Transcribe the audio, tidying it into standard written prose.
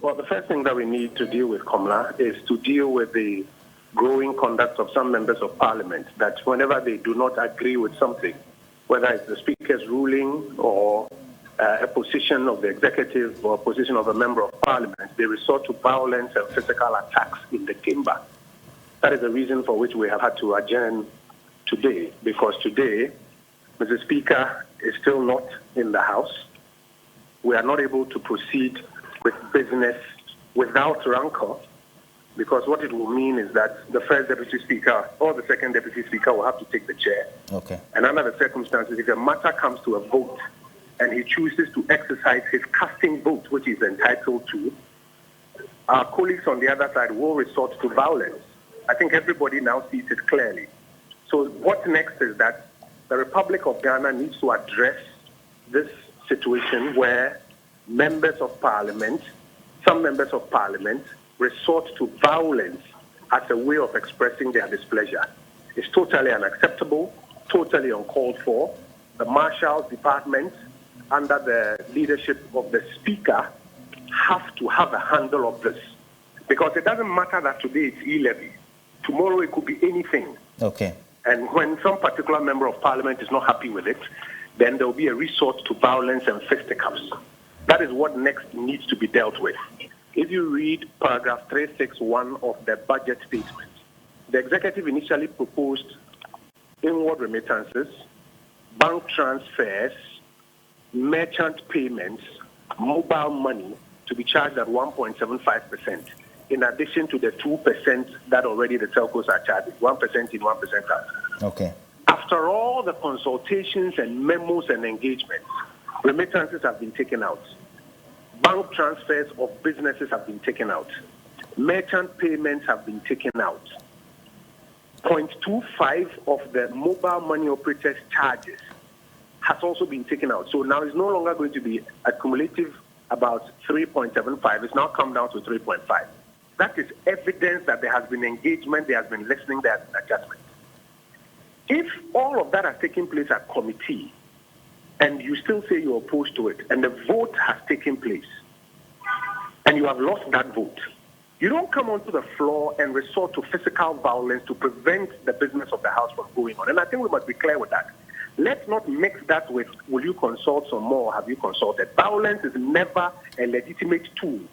Well, the first thing that we need to deal with, Komla, is to deal with the growing conduct of some members of parliament, that whenever they do not agree with something, whether it's the speaker's ruling or a position of the executive or a position of a member of parliament, they resort to violence and physical attacks in the chamber. That is the reason for which we have had to adjourn today, because today, Mr. Speaker is still not in the House. We are not able to proceed with business without rancor, because what it will mean is that the first deputy speaker or the second deputy speaker will have to take the chair. Okay. And under the circumstances, if a matter comes to a vote and he chooses to exercise his casting vote, which he's entitled to, our colleagues on the other side will resort to violence. I think everybody now sees it clearly. So what's next is that the Republic of Ghana needs to address this situation where members of parliament, some members of parliament, resort to violence as a way of expressing their displeasure. It's totally unacceptable, totally uncalled for. The Marshal's Department, under the leadership of the Speaker, have to have a handle of this. Because it doesn't matter that today it's e-levy. Tomorrow it could be anything. Okay. And when some particular member of parliament is not happy with it, then there will be a resort to violence and fisticuffs. That is what next needs to be dealt with. If you read paragraph 361 of the budget statement, the executive initially proposed inward remittances, bank transfers, merchant payments, mobile money to be charged at 1.75%, in addition to the 2% that already the telcos are charging, 1% in, 1% out. Okay. After all the consultations and memos and engagements, remittances have been taken out. Bank transfers of businesses have been taken out. Merchant payments have been taken out. 0.25 of the mobile money operators' charges has also been taken out. So now it's no longer going to be accumulative about 3.75. It's now come down to 3.5. That is evidence that there has been engagement, there has been listening, there has been adjustment. If all of that has taken place at committee, and you still say you're opposed to it, and the vote has taken place, and you have lost that vote, you don't come onto the floor and resort to physical violence to prevent the business of the House from going on. And I think we must be clear with that. Let's not mix that with, will you consult some more, or have you consulted? Violence is never a legitimate tool